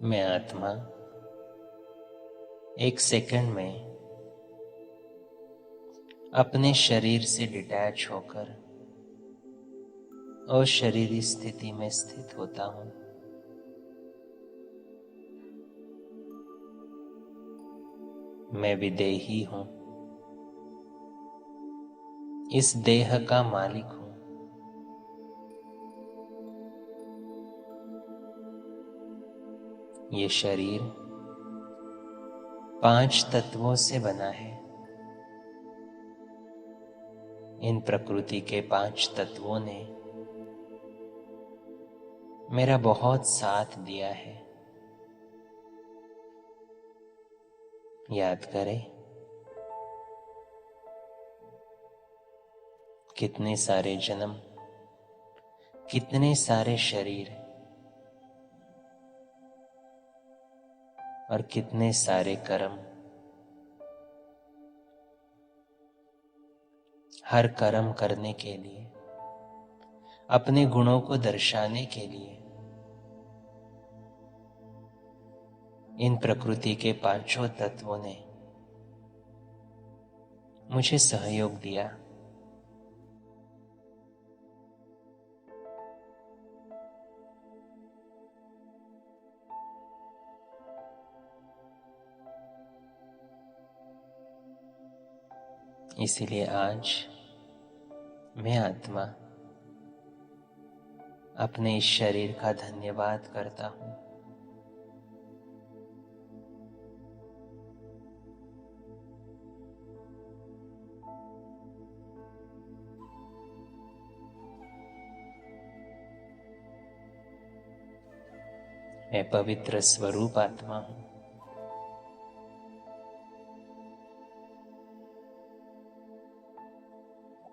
मैं आत्मा एक सेकंड में अपने शरीर से डिटैच होकर अशरीरी स्थिति में स्थित होता हूं। मैं विदेही हूं, इस देह का मालिक हूं। ये शरीर 5 तत्वों से बना है। इन प्रकृति के 5 तत्वों ने मेरा बहुत साथ दिया है। याद करें, कितने सारे जन्म, कितने सारे शरीर और कितने सारे कर्म। हर कर्म करने के लिए, अपने गुणों को दर्शाने के लिए इन प्रकृति के 5 तत्वों ने मुझे सहयोग दिया। इसीलिए आज मैं आत्मा अपने इस शरीर का धन्यवाद करता हूं। मैं पवित्र स्वरूप आत्मा हूं।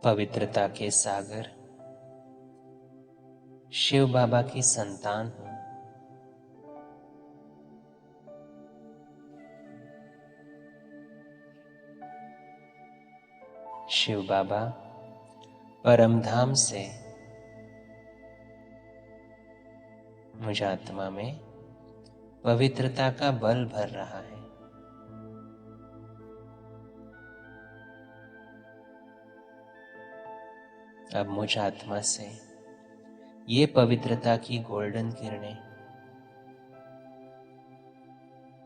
पवित्रता के सागर शिव बाबा की संतान हूं। शिव बाबा परमधाम से मुझ आत्मा में पवित्रता का बल भर रहा है। अब मुझ आत्मा से ये पवित्रता की गोल्डन किरणें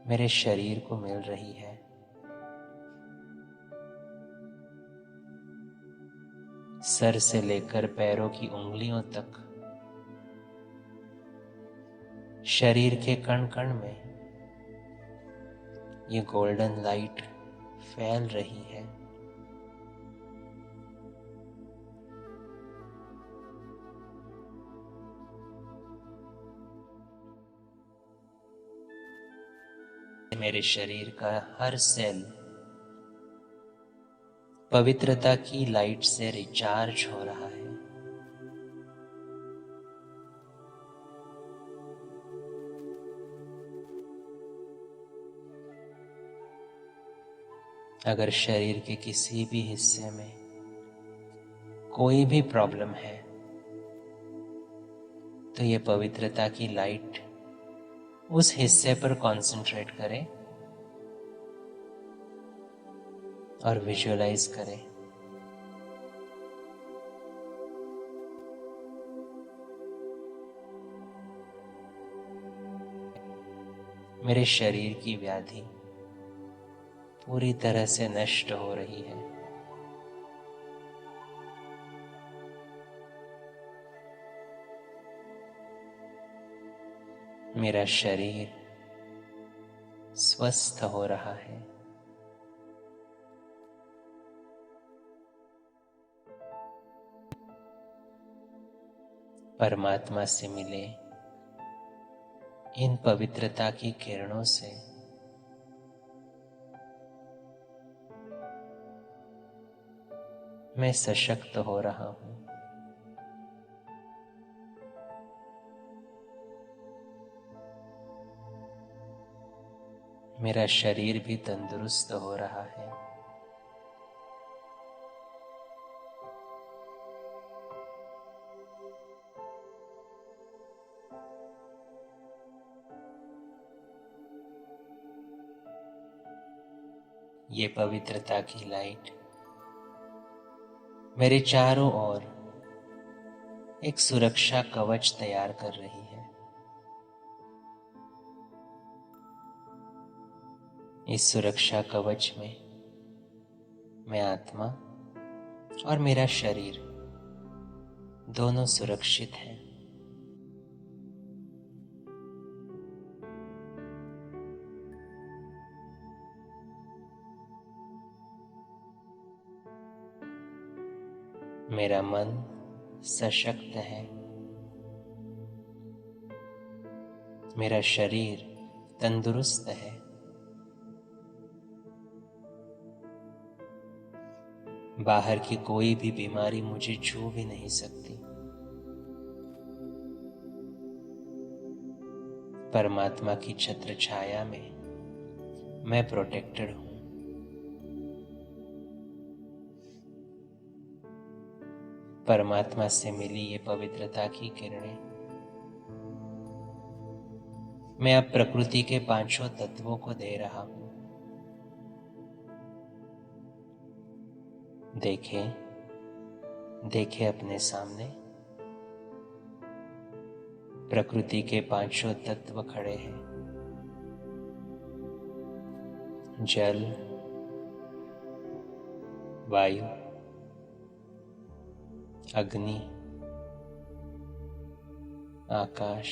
मेरे शरीर को मिल रही है। सर से लेकर पैरों की उंगलियों तक शरीर के कण कण में ये गोल्डन लाइट फैल रही है। मेरे शरीर का हर सेल पवित्रता की लाइट से रिचार्ज हो रहा है। अगर शरीर के किसी भी हिस्से में कोई भी प्रॉब्लम है तो ये पवित्रता की लाइट उस हिस्से पर कंसंट्रेट करें और विजुअलाइज करें। मेरे शरीर की व्याधि पूरी तरह से नष्ट हो रही है। मेरा शरीर स्वस्थ हो रहा है। परमात्मा से मिले इन पवित्रता की किरणों से मैं सशक्त हो रहा हूं। मेरा शरीर भी तंदुरुस्त हो रहा है। ये पवित्रता की लाइट मेरे चारों ओर एक सुरक्षा कवच तैयार कर रही है। इस सुरक्षा कवच में मैं आत्मा और मेरा शरीर दोनों सुरक्षित हैं। मेरा मन सशक्त है, मेरा शरीर तंदुरुस्त है, बाहर की कोई भी बीमारी मुझे छू भी नहीं सकती। परमात्मा की छत्र छाया में मैं प्रोटेक्टेड हूं। परमात्मा से मिली ये पवित्रता की किरणें मैं अब प्रकृति के पांचों तत्वों को दे रहा हूं। देखें, देखें अपने सामने प्रकृति के पांचों तत्व खड़े हैं। जल, वायु, अग्नि, आकाश,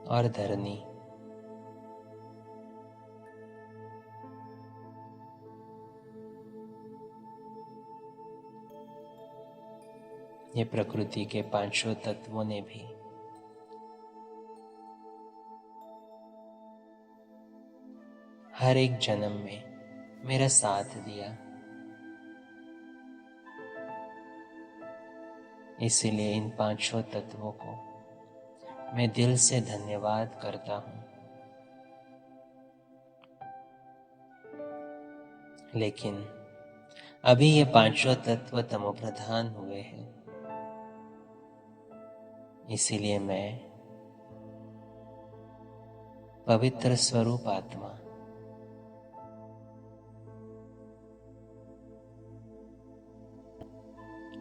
और धरनी। ये प्रकृति के पांचों तत्वों ने भी हर एक जन्म में मेरा साथ दिया। इसीलिए इन पांचों तत्वों को मैं दिल से धन्यवाद करता हूं। लेकिन अभी ये पांचों तत्व तमोप्रधान हुए हैं। इसीलिए मैं पवित्र स्वरूप आत्मा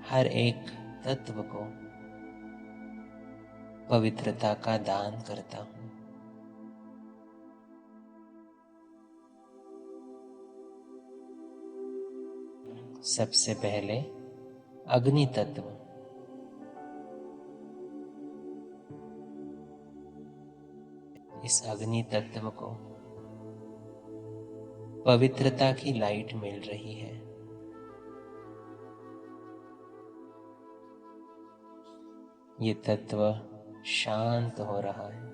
हर एक तत्व को पवित्रता का दान करता हूं। सबसे पहले अग्नि तत्व। इस अग्नि तत्व को पवित्रता की लाइट मिल रही है। ये तत्व शांत हो रहा है।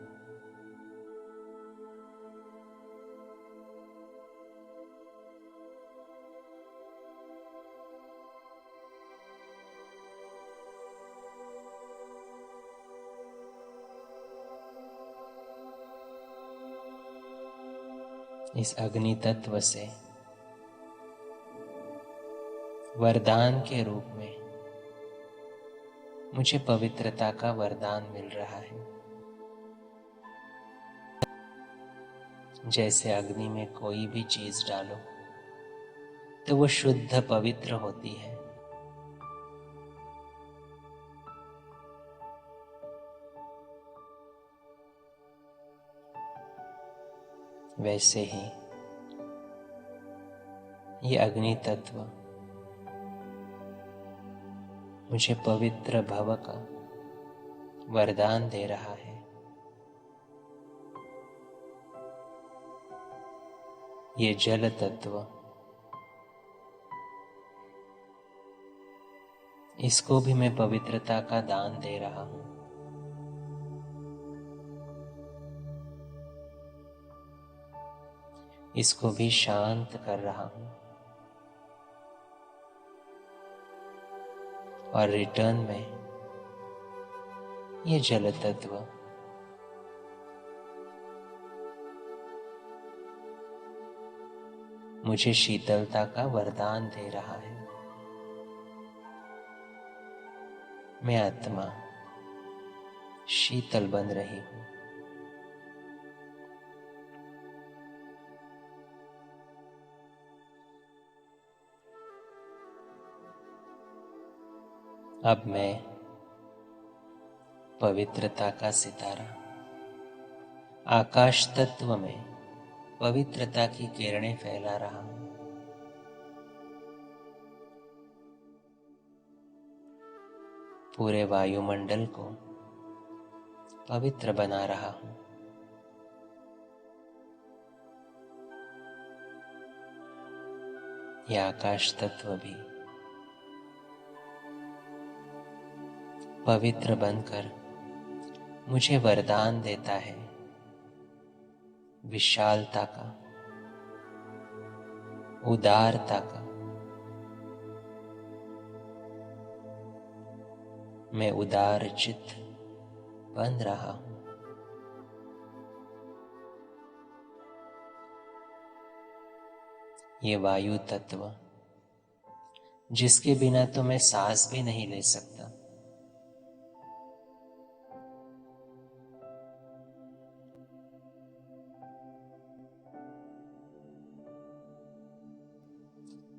इस अग्नि तत्व से वरदान के रूप में मुझे पवित्रता का वरदान मिल रहा है। जैसे अग्नि में कोई भी चीज डालो तो वो शुद्ध पवित्र होती है, वैसे ही ये अग्नि तत्व मुझे पवित्र भव का वरदान दे रहा है। ये जल तत्व, इसको भी मैं पवित्रता का दान दे रहा हूं। इसको भी शांत कर रहा हूं और रिटर्न में ये जल तत्व मुझे शीतलता का वरदान दे रहा है। मैं आत्मा शीतल बन रही हूं। अब मैं पवित्रता का सितारा, आकाश तत्व में पवित्रता की किरणें फैला रहा हूं। पूरे वायुमंडल को पवित्र बना रहा हूं। यह आकाश तत्व भी पवित्र बनकर मुझे वरदान देता है विशालता का, उदारता का। मैं उदार चित्त बन रहा हूं। ये वायु तत्व जिसके बिना तो मैं सांस भी नहीं ले सकता,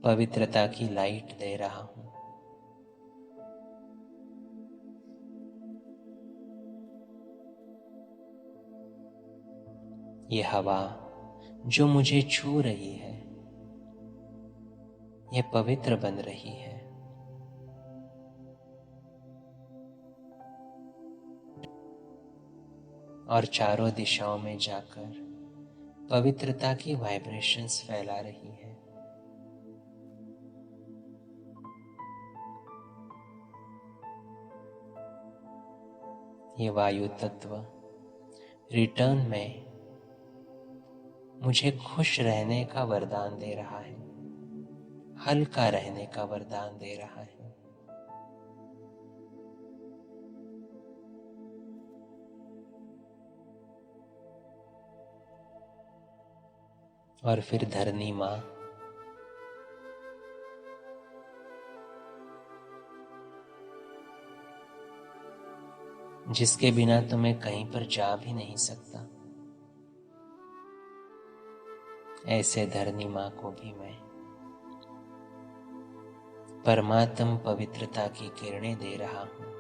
पवित्रता की लाइट दे रहा हूं। ये हवा जो मुझे छू रही है, ये पवित्र बन रही है। और चारों दिशाओं में जाकर पवित्रता की वाइब्रेशंस फैला रही है। ये वायु तत्व रिटर्न में मुझे खुश रहने का वरदान दे रहा है, हल्का रहने का वरदान दे रहा है। और फिर धरनी माँ जिसके बिना तो मैं कहीं पर जा भी नहीं सकता, ऐसे धरनी माँ को भी मैं परमात्म पवित्रता की किरणें दे रहा हूं।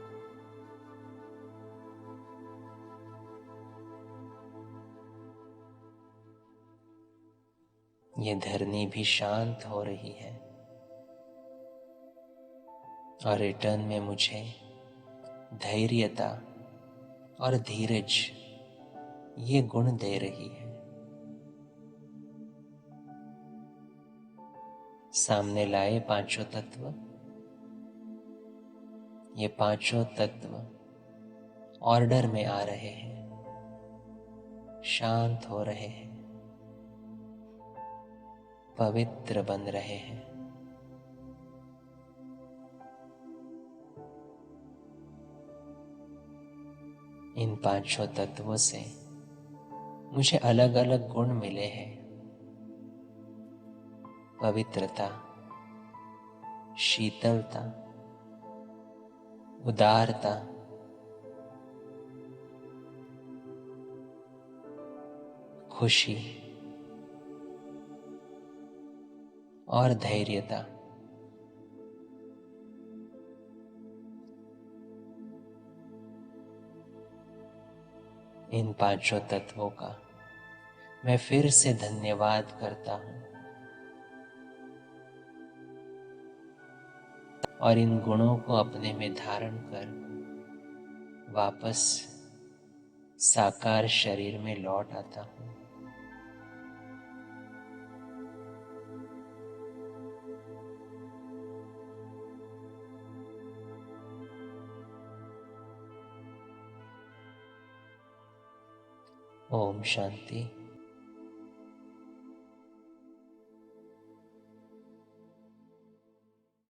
ये धरनी भी शांत हो रही है और रिटर्न में मुझे धैर्यता और धीरज ये गुण दे रही है। सामने लाए पांचों तत्व, ये पांचों तत्व ऑर्डर में आ रहे हैं, शांत हो रहे हैं, पवित्र बन रहे हैं। इन पांचों तत्वों से मुझे अलग अलग गुण मिले हैं। पवित्रता, शीतलता, उदारता, खुशी और धैर्यता। इन पांचों तत्वों का मैं फिर से धन्यवाद करता हूं और इन गुणों को अपने में धारण कर वापस साकार शरीर में लौट आता हूं। ओम शांति।